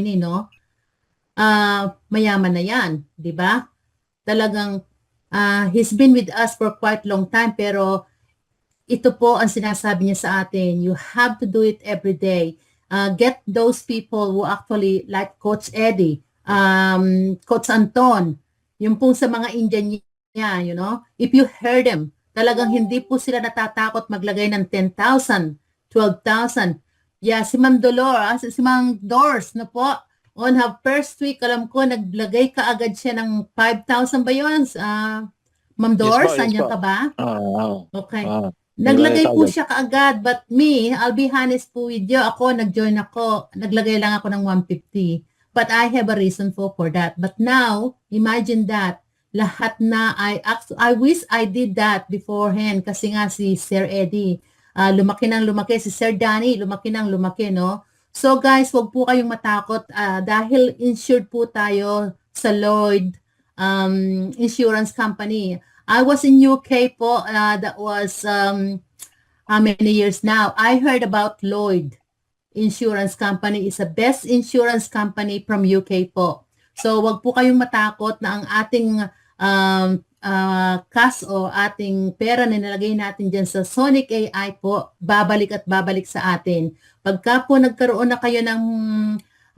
no? Mayaman na yan, di ba? Talagang he's been with us for quite long time, pero ito po ang sinasabi niya sa atin, you have to do it every day. Get those people who actually, like Coach Eddie, Coach Anton, yung pong sa mga Indian niya, you know, if you heard them, talagang hindi po sila natatakot maglagay ng 10,000, 12,000. Yeah, si Ma'am si Ma'am Doors, na po, on her first week, alam ko, naglagay ka agad siya ng 5,000 ba yun? Ma'am Yes po, Doors, yes andyan po. ka ba? Oo. Okay. Naglagay Naglagay ka po agad. siya kaagad, but me, I'll be honest po with you, ako, nag-join ako, naglagay lang ako ng 150. But I have a reason for that. But now, imagine that, lahat na, I wish I did that beforehand kasi nga si Sir Eddie, lumaki ng lumaki, si Sir Danny, lumaki ng lumaki, no? So guys, wag po kayong matakot dahil insured po tayo sa Lloyd Insurance Company. I was in UK po, that was how many years now? I heard about Lloyd Insurance Company is the best insurance company from UK po. So wag po kayong matakot na ang ating cash o ating pera na nilagay natin dyan sa Sonic AI po, babalik at babalik sa atin. Pagka po nagkaroon na kayo ng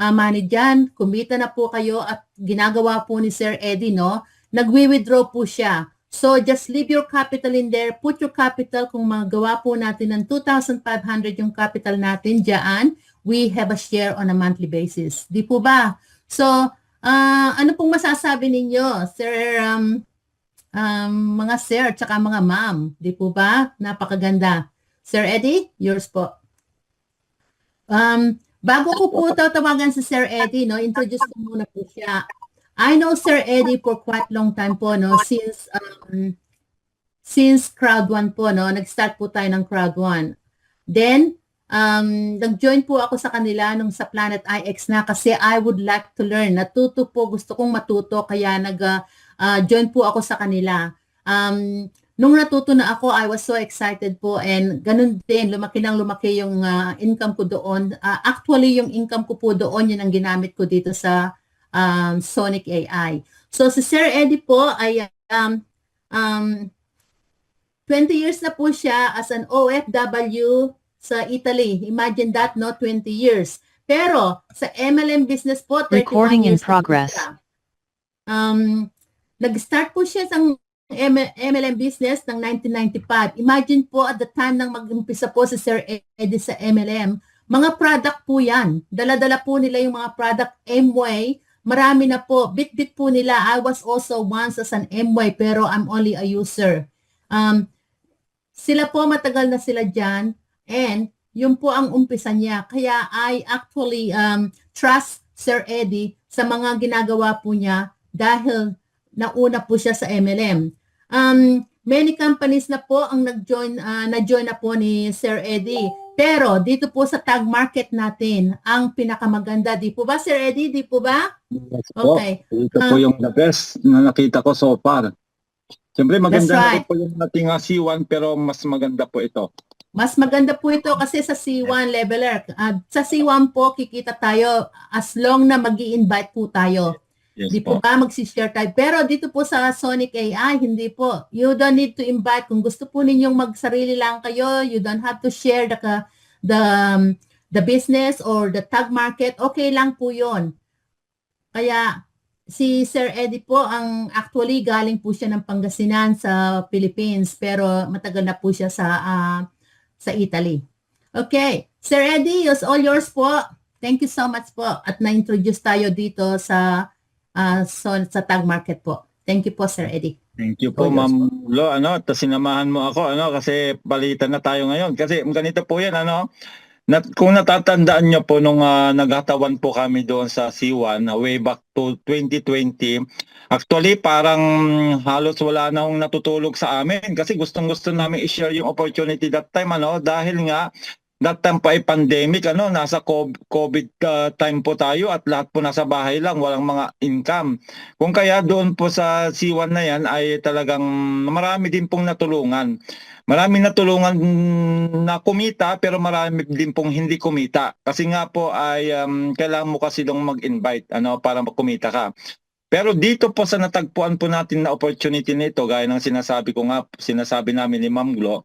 money dyan, kumita na po kayo at ginagawa po ni Sir Eddie, no? Nagwi-withdraw po siya. So just leave your capital in there, put your capital, kung magawa po natin ng 2,500 yung capital natin dyan, we have a share on a monthly basis. Di po ba? So, ano pong masasabi ninyo, Sir, mga sir, tsaka mga ma'am? Di po ba? Napakaganda. Sir Eddie, yours po. Bago ko po tawagan si Sir Eddie, no, introduce ko muna po siya. I know Sir Eddie for quite long time po, no, since Crowd 1 po, no, nag-start po tayo ng Crowd 1. Then, nag-join po ako sa kanila nung sa Planet IX na kasi I would like to learn. Natuto po, gusto kong matuto, kaya nag-join po ako sa kanila. Nung natuto na ako, I was so excited po and ganun din, lumaki nang lumaki yung income ko doon. Actually, yung income ko po doon, yun ang ginamit ko dito sa Sonic AI. So si Sir Eddie po ay 20 years na po siya as an OFW sa Italy. Imagine that, no? 20 years. Pero sa MLM business po, 31 Recording in years na po progress. siya. Nag-start po siya sa MLM business ng 1995. Imagine po at the time nang mag-umpisa po si Sir Eddie sa MLM, mga product po yan. Dala-dala po nila yung mga product Amway. Marami na po. Bit-bit po nila. I was also once as an Amway pero I'm only a user. Sila po matagal na sila dyan and yun po ang umpisa niya. Kaya I actually trust Sir Eddie sa mga ginagawa po niya dahil nauna po siya sa MLM. Many companies na po ang na-join na po ni Sir Eddie. Pero dito po sa tag market natin, ang pinakamaganda, di po ba Sir Eddie? Di po ba? Yes po. Okay. Ito po yung the best na nakita ko so far. Siyempre maganda That's na right. rin po yung ating C1 pero mas maganda po ito. Mas maganda po ito kasi sa C1 leveler. Sa C1 po, kikita tayo as long na mag-i-invite po tayo. Yes Di po po. ba mag-share tayo? Pero dito po sa Sonic AI, hindi po. You don't need to invite. Kung gusto po ninyong magsarili lang kayo, you don't have to share the business or the tag market. Okay lang po yon. Kaya si Sir Eddie po, actually galing po siya ng Pangasinan sa Philippines, pero matagal na po siya sa Italy. Okay. Sir Eddie, it's all yours po. Thank you so much po. At na-introduce tayo dito sa tag market po. Thank you po, Sir Eddie. Thank you po, Ma'am Lo. Sinamahan mo ako, kasi palitan na tayo ngayon. Kasi ganito po yan, kung natatandaan nyo po nung naghatawan po kami doon sa C1 way back to 2020, actually parang halos wala na akong natutulog sa amin kasi gustong-gusto namin i-share yung opportunity that time, dahil nga that time pa ay pandemic, nasa COVID time po tayo at lahat po nasa bahay lang, walang mga income. Kung kaya doon po sa C1 na yan ay talagang marami din pong natulungan. Maraming natulungan na kumita pero marami din pong hindi kumita. Kasi nga po ay kailangan mo kasi dong mag-invite para kumita ka. Pero dito po sa natagpuan po natin na opportunity nito, gaya ng sinasabi namin ni Ma'am Glo,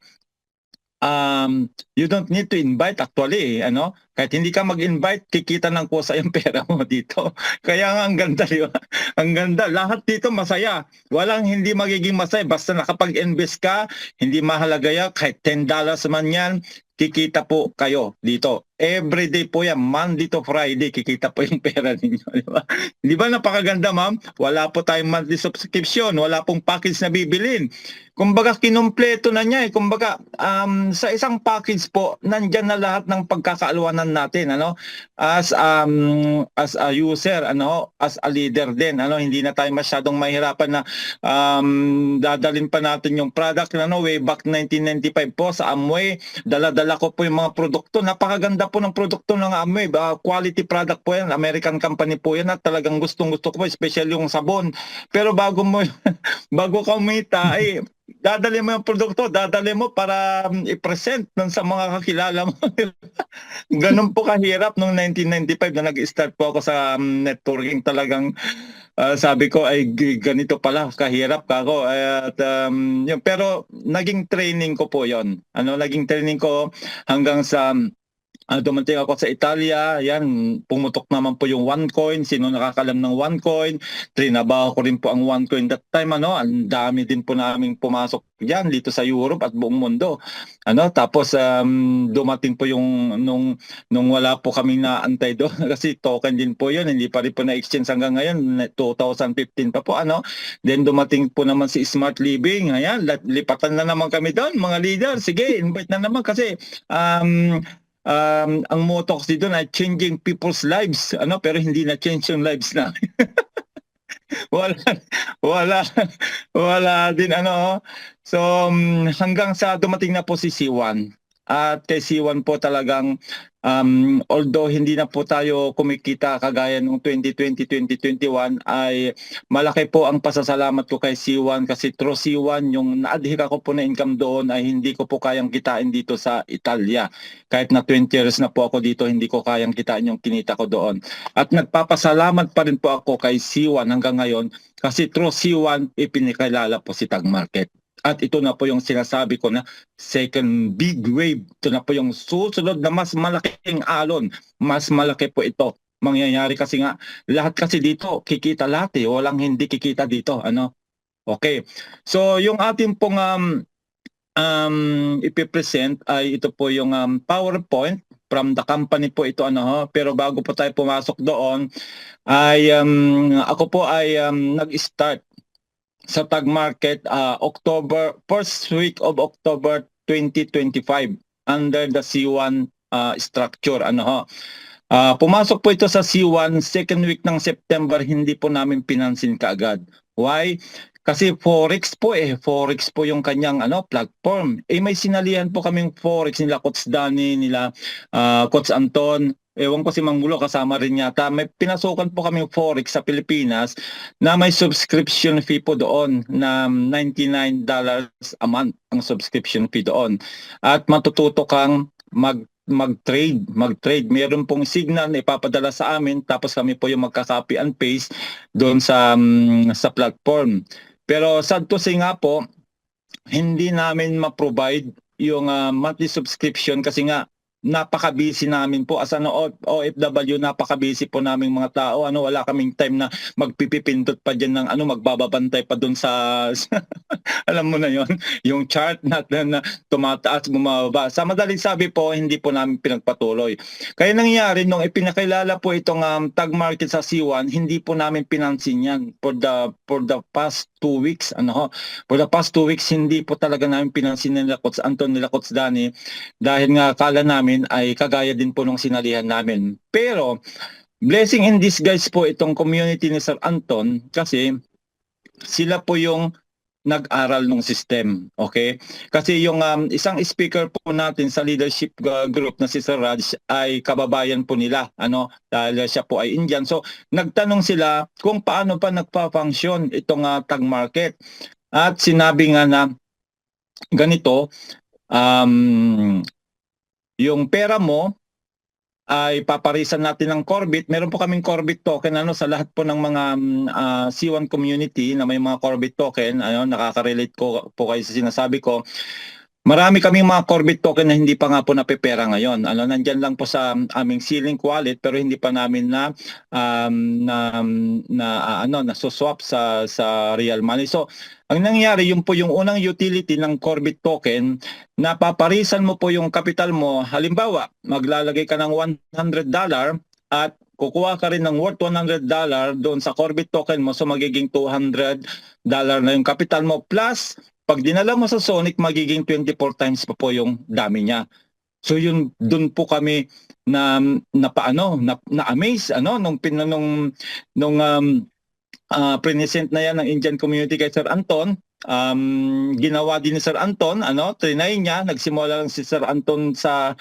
you don't need to invite actually, kahit hindi ka mag-invite, kikita ng kusa yung pera mo dito. Kaya nga ang ganda, di ba? Ang ganda. Lahat dito masaya. Walang hindi magiging masaya. Basta nakapag-invest ka, hindi mahalaga yan. Kahit $10 man yan, kikita po kayo dito. Everyday po yan, Monday to Friday, kikita po yung pera ninyo. Di ba? Di ba napakaganda, ma'am? Wala po tayong monthly subscription. Wala pong package na bibilin. Kumbaga, kinumpleto na niya eh. Kumbaga, sa isang package po, nandyan na lahat ng pagkakaalwanan natin, as a user, as a leader din, hindi na tayo masyadong mahirapan na dadalhin pa natin yung product, way back 1995 po sa Amway, dala-dala ko po yung mga produkto. Napakaganda po ng produkto ng Amway, quality product po yan, American company po yan at talagang gustong-gusto ko po, especially yung sabon. Pero bago ka umita, ay dadali mo yung produkto, dadali mo para i-present sa mga kakilala mo. Ganun po kahirap noong 1995 na nag-start po ako sa networking. Talagang sabi ko ay ganito pala kahirap ako. Pero naging training ko po 'yon. Naging training ko hanggang sa dumating ako sa Italia, yan, pumutok naman po yung OneCoin. Sino nakakalam ng OneCoin? Trinabaho ko rin po ang OneCoin that time, ang dami din po naming pumasok yan dito sa Europe at buong mundo. Tapos dumating po yung nung wala po kaming naantay doon kasi token din po yun, hindi pa rin po na-exchange hanggang ngayon, 2015 pa po, Then dumating po naman si Smart Living, ayan, lipatan na naman kami doon, mga leader, sige, invite na naman kasi ang motto kasi doon ay changing people's lives, pero hindi na change yung lives na. wala, wala, wala din, So, hanggang sa dumating na po si C1. At kay C1 po talagang, although hindi na po tayo kumikita kagaya noong 2020, 2021, ay malaki po ang pasasalamat ko kay C1 kasi through C1, yung naadhika ko po na income doon ay hindi ko po kayang kitain dito sa Italia. Kahit na 20 years na po ako dito, hindi ko kayang kitain yung kinita ko doon. At nagpapasalamat pa rin po ako kay C1 hanggang ngayon kasi through C1, ipinakilala po si Tag Market. At ito na po yung sinasabi ko na second big wave. Ito na po yung susunod na mas malaking alon. Mas malaki po ito. Mangyayari kasi nga, lahat kasi dito, kikita lahat eh. Walang hindi kikita dito. Okay. So, yung ating pong ipipresent ay ito po yung PowerPoint from the company po ito. Pero bago po tayo pumasok doon, ay ako po ay nag-start sa Tag Market first week of October 2025 under the C1 structure. Pumasok po ito sa C1 second week ng September, hindi po namin pinansin kaagad. Why? Kasi Forex po yung kanyang platform. May sinalihan po kaming Forex nila Coach Danny, nila Coach Anton. Ewan ko si Mang Gulo, kasama rin yata. May pinasukan po kami Forex sa Pilipinas na may subscription fee po doon na $99 a month ang subscription fee doon. At matututo kang mag-trade. Meron pong signal na ipapadala sa amin tapos kami po yung magka-copy and paste doon sa platform. Pero sad to say nga po, hindi namin ma-provide yung monthly subscription kasi nga napaka-busy namin po as OFW, napaka-busy po naming mga tao. Wala kaming time na magpipipindot pa diyan ng magbababantay pa doon sa alam mo na yon, yung chart na tumataas, bumababa. Sa madaling sabi po, hindi po namin pinagpatuloy. Kaya nangyari nung ipinakilala po itong Tag Market sa C1, hindi po namin pinansin yan for the past 2 weeks. For the past 2 weeks, hindi po talaga namin pinansin nila Coach Anton, nila Coach Danny, dahil nga akala namin ay kagaya din po nung sinalihan namin. Pero blessing in disguise po itong community ni Sir Anton kasi sila po yung nag-aral ng system, okay? Kasi yung isang speaker po natin sa leadership group na si Sir Raj ay kababayan po nila, ano, dahil siya po ay Indian. So, nagtanong sila kung paano pa nagpa-function itong tag market. At sinabi nga na ganito, um, yung pera mo ay paparisan natin ng Corbit. Meron po kaming Corbit token ano sa lahat po ng mga C1 community na may mga Corbit token, ano nakaka-relate ko po kayo sa sinasabi ko. Marami kaming mga Corbit token na hindi pa nga po napepera ngayon. Ano, nandiyan lang po sa aming C-Link wallet pero hindi pa namin um, na swap sa real money. So, ang nangyari yung po yung unang utility ng Corbit token, napaparisan mo po yung capital mo. Halimbawa, maglalagay ka ng $100 at kukuha ka rin ng worth $100 doon sa Corbit token mo, so magiging $200 na yung capital mo plus pag dinala mo sa Sonic, magiging 24 times pa po yung dami niya. So yun, dun po kami na-amaze nung present na yan ng Indian community kay Sir Anton. Ginawa din ni Sir Anton, trinay niya, nagsimula lang si Sir Anton sa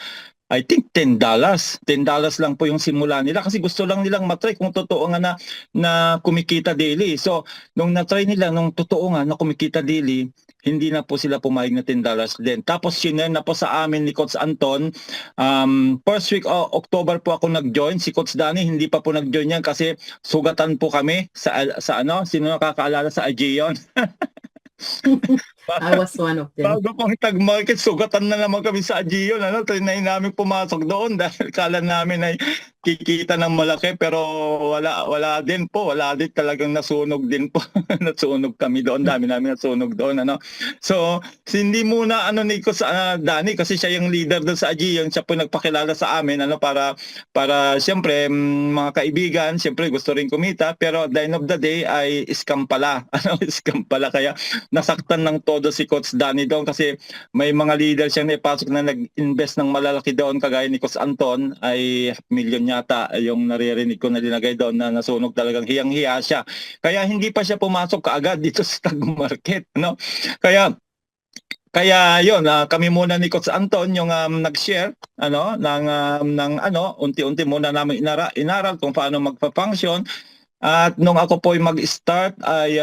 I think $10. $10 lang po yung simula nila kasi gusto lang nilang matry kung totoo nga na kumikita daily. So, nung na-try nila, nung totoo nga na kumikita daily, hindi na po sila pumayag na $10 din. Tapos, sinare na po sa amin ni Coach Anton. First week October po ako nag-join. Si Coach Danny, hindi pa po nag-join yan kasi sugatan po kami sino nakakaalala sa Aegean? I was one of them. Bago pang tag market, sugatan na naman kami sa Aegean. Trinay namin pumasok doon dahil kala namin ay kikita ng malaki pero wala din po. Wala din, talagang nasunog din po. Nasunog kami doon. Dami namin nasunog doon. So, hindi muna ni ko sa Danny kasi siya yung leader doon sa Aegean. Siya po nagpakilala sa amin para siyempre mga kaibigan, siyempre gusto rin kumita pero at the end of the day ay scam pala. Scam pala kaya nasaktan ng todo si Coach Danny doon kasi may mga leader siyang naipasok na nag-invest ng malalaki doon kagaya ni Coach Anton ay $500,000 yata yung naririnig ko na linagay doon na nasunog, talagang hiyang-hiya siya. Kaya hindi pa siya pumasok kaagad dito sa stock market, Kaya yun, kami muna ni Coach Anton yung nag-share ng unti-unti muna namin inaral kung paano magpa-function. At nung ako po ay mag-start ay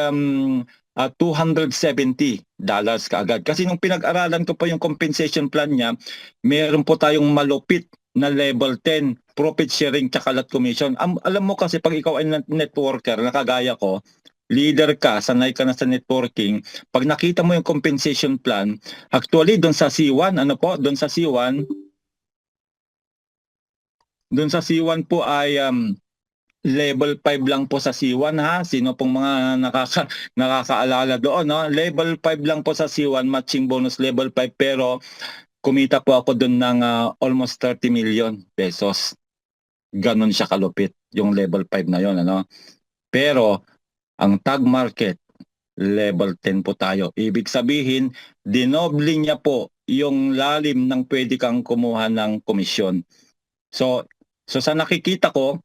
$270 kaagad. Kasi nung pinag-aralan ko po yung compensation plan niya, meron po tayong malupit na level 10 profit sharing tsaka lot commission. Alam mo kasi pag ikaw ay networker na kagaya ko, leader ka, sanay ka na sa networking, pag nakita mo yung compensation plan, actually doon sa C1, doon sa C1 po ay level 5 lang po sa C1 ha. Sino pong mga nakakaalala doon, no? Level 5 lang po sa C1, matching bonus level 5 pero kumita po ako doon ng almost 30 million pesos. Ganon siya kalupit yung level 5 na yon, Pero ang tag market level 10 po tayo. Ibig sabihin, dinoble niya po yung lalim ng pwede kang kumuha ng komisyon. So sa nakikita ko,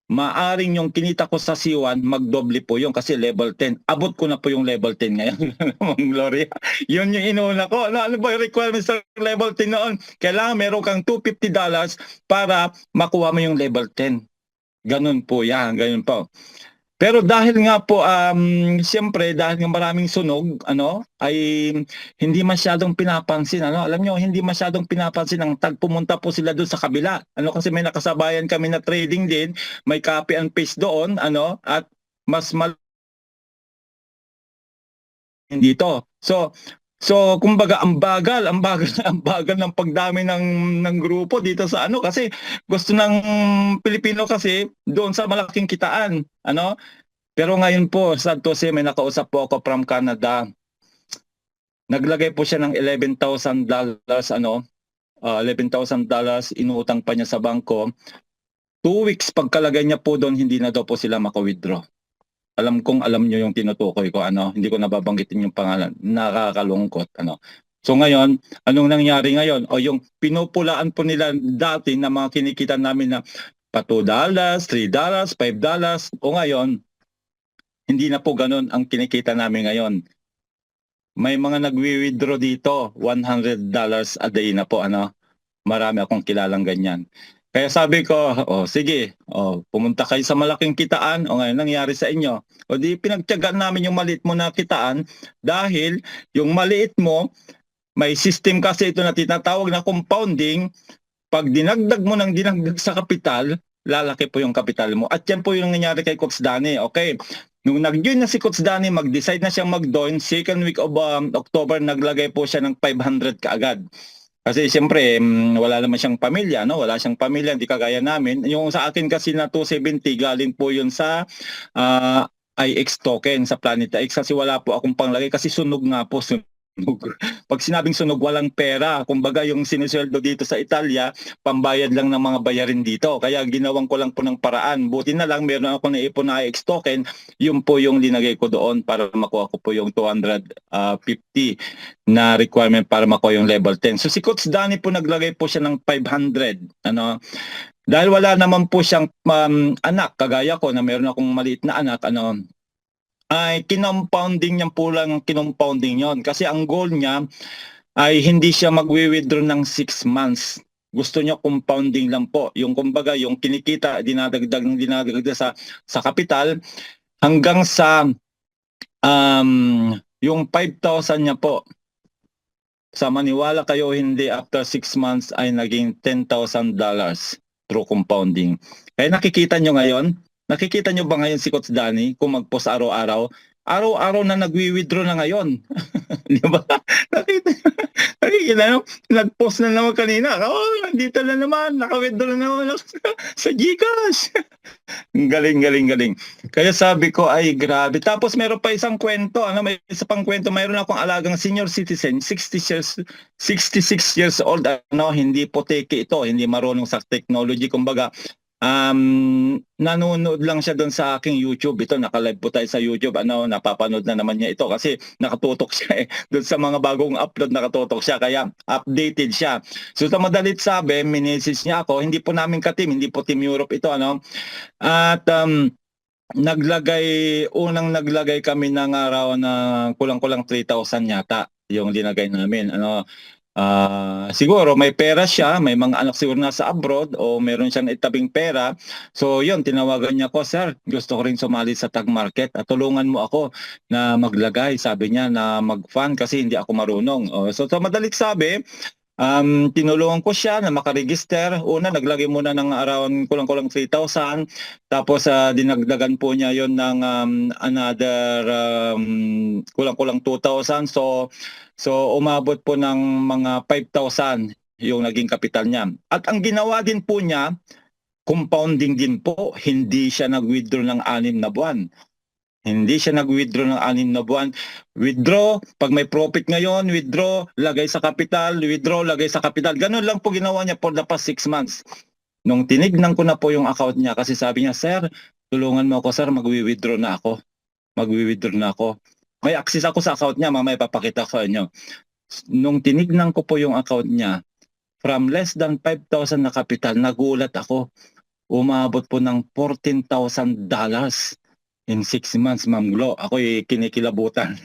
maaring yung kinita ko sa C1, magdoble po yung kasi level 10. Abot ko na po yung level 10 ngayon. Mang Gloria. Yun yung inuna ko. Ano ba yung requirements sa level 10 noon? Kailangan meron kang $250 para makuha mo yung level 10. Ganun po yan. Ganun po. Pero dahil nga po, siyempre, dahil nga maraming sunog, ay hindi masyadong pinapansin, Alam nyo, hindi masyadong pinapansin ang tag, pumunta po sila doon sa kabila. Kasi may nakasabayan kami na trading din, may copy and paste doon, at mas dito. So kumbaga ang bagal ng pagdami ng grupo dito sa kasi gusto ng Pilipino kasi doon sa malaking kitaan, Pero ngayon po, sad to say, may nakausap po ako from Canada. Naglagay po siya ng $11,000, $11,000 inutang pa niya sa bangko. 2 weeks pagkalagay niya po doon, hindi na daw po sila maka-withdraw. Alam niyo yung tinutukoy ko, hindi ko nababanggitin yung pangalan. Nakakalungkot, So ngayon, anong nangyari ngayon? O yung pinupulaan po nila dati na mga kinikita namin na pa $2, $3, $5, o ngayon, hindi na po ganun ang kinikita namin ngayon. may mga nagwi-withdraw dito, $100 a day na po, ano. Marami akong kilalang ganyan. Kaya sabi ko, sige, pumunta kayo sa malaking kitaan, o ngayon nangyari sa inyo. O di pinagtiyagaan namin yung maliit mo na kitaan dahil yung maliit mo, may system kasi ito na tinatawag na compounding. Pag dinagdag mo ng dinagdag sa kapital, lalaki po yung kapital mo. At yan po yung nangyari kay Coach Danny. Okay. Nung nag-join na si Coach Danny, mag-decide na siyang mag-join, second week of October, naglagay po siya ng 500 kaagad. Kasi siyempre, wala naman siyang pamilya, no? Wala siyang pamilya, hindi kagaya namin. Yung sa akin kasi na 270, galing po yun sa IX token, sa Planet X. Kasi wala po akong panglagay, kasi sunog nga po, sunog. Pag sinabing sunog, walang pera. Kumbaga yung sinisweldo dito sa Italia, pambayad lang ng mga bayarin dito. Kaya ginawan ko lang po ng paraan. Buti na lang, meron ako naipon na IX token. Yun po yung linagay ko doon para makuha ko po yung 250 na requirement para makuha yung level 10. So si Coach Danny po naglagay po siya ng 500. Ano? Dahil wala naman po siyang anak, kagaya ko na meron akong maliit na anak, ano, ay kinompounding niya po lang, kinompounding yon. Kasi ang goal niya ay hindi siya magwi-withdraw ng 6 months. Gusto niya compounding lang po. Yung kumbaga, yung kinikita, dinadagdag sa kapital hanggang sa yung 5,000 niya po. Sa maniwala kayo hindi, after 6 months ay naging $10,000 through compounding. Kaya nakikita nyo ngayon, nakikita nyo ba ngayon si Coach Danny kung mag-post araw-araw? Araw-araw na nagwi-withdraw na ngayon. Di ba? Nakita nyo, nag-post na naman kanina. Nandito na naman, naka-withdraw na naman sa GCash. Galing. Kaya sabi ko, ay grabe. Tapos meron pa isang kwento, may isa pang kwento, mayroon akong alagang senior citizen, 66 years old, hindi poteke ito, hindi marunong sa technology, kumbaga, nanonood lang siya doon sa aking YouTube. Ito, naka-live po tayo sa YouTube. Napapanood na naman niya ito kasi nakatutok siya doon sa mga bagong upload, nakatutok siya, kaya updated siya. So sa madalit sabi, minisis niya ako, hindi po namin ka-team, hindi po Team Europe ito, At unang naglagay kami ng araw na kulang-kulang 3,000 yata yung linagay namin. Siguro may pera siya, may mga anak siguro nasa abroad o meron siyang itabing pera. So yun, tinawagan niya ko, sir, gusto ko rin sumali sa tag market at tulungan mo ako na maglagay, sabi niya, na mag-fund kasi hindi ako marunong. So sa madalit sabi, tinulungan ko siya na makaregister. Una, naglagay muna ng around kulang-kulang 3,000. Tapos dinagdagan po niya yon ng another kulang-kulang 2,000. So umabot po ng mga 5,000 yung naging kapital niya. At ang ginawa din po niya, compounding din po. Hindi siya nag-withdraw ng 6 na buwan. Hindi siya nag-withdraw ng 6 na buwan. Withdraw, pag may profit ngayon, withdraw, lagay sa kapital, withdraw, lagay sa kapital. Ganun lang po ginawa niya for the past 6 months. Nung tinignan ko na po yung account niya, kasi sabi niya, sir, tulungan mo ako, sir, mag-withdraw na ako. Mag-withdraw na ako. May access ako sa account niya, mamaya papakita ko sa inyo. Nung tinignan ko po yung account niya, from less than 5,000 na kapital, nagulat ako. Umabot po ng $14,000 in 6 months, Ma'am Glo. Ako'y kinikilabutan.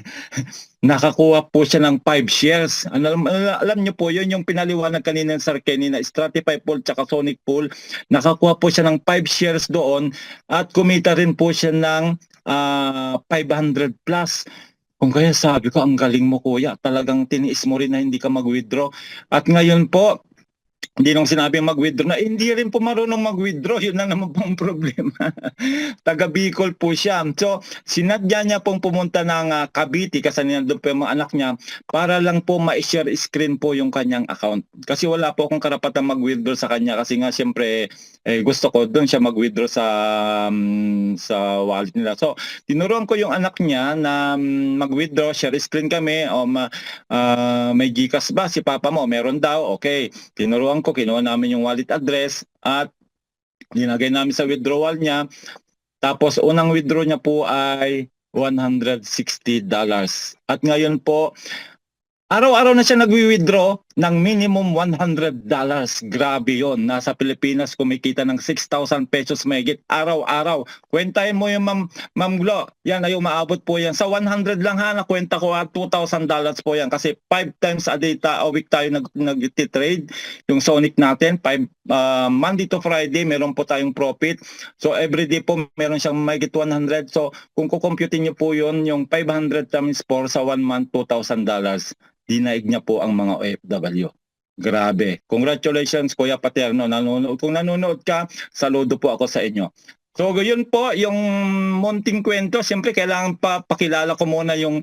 Nakakuha po siya ng 5 shares. Alam niyo po, yun yung pinaliwanag kanina ng Sir Kenny na Stratify Pool tsaka Sonic Pool. Nakakuha po siya ng 5 shares doon at kumita rin po siya ng 500 plus. Kung kaya sabi ko, ang galing mo kuya. Talagang tiniis mo rin na hindi ka mag-withdraw. At ngayon po, hindi nung sinabi mag-withdraw na, hindi rin po marunong mag-withdraw. Yun na naman pong problema. Taga Bicol po siya. So, sinadya niya pong pumunta ng Cavite kasi nandun po yung mga anak niya para lang po ma-share screen po yung kanyang account. Kasi wala po akong karapatan mag-withdraw sa kanya kasi nga siyempre gusto ko doon siya mag-withdraw sa wallet nila. So, tinuruan ko yung anak niya na mag-withdraw, share screen kami, o may GCash ba si papa mo? Meron daw, okay. Tinuruan ko, kinuha namin yung wallet address at linagay namin sa withdrawal niya. Tapos unang withdraw niya po ay $160. At ngayon po, araw-araw na siya nagwi-withdraw. ng minimum $100. Grabe yon. Nasa Pilipinas kumikita ng 6,000 pesos mahigit araw-araw. Kwentahin mo yung Ma'am Glo. Yan ay umaabot po yan. Sa 100 lang ha, nakwenta ko $2,000 po yan. Kasi 5 times a day a week tayo nag-trade. Yung Sonic natin, Monday to Friday, meron po tayong profit. So every day po meron siyang mahigit 100. So kung kukumputin niyo po yun, yung 500 times 4 sa 1 month, $2,000. Dinaig niya po ang mga OFW. Grabe. Congratulations, Kuya Paterno. Kung nanonood ka, saludo po ako sa inyo. So, yun po, yung munting kwento. Siyempre, kailangan pakilala ko muna yung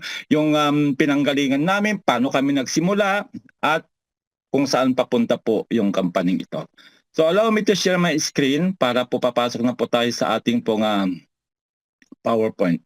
pinanggalingan namin, paano kami nagsimula, at kung saan papunta po yung kampaning ito. So, allow me to share my screen para po papasok na po tayo sa ating pong PowerPoint.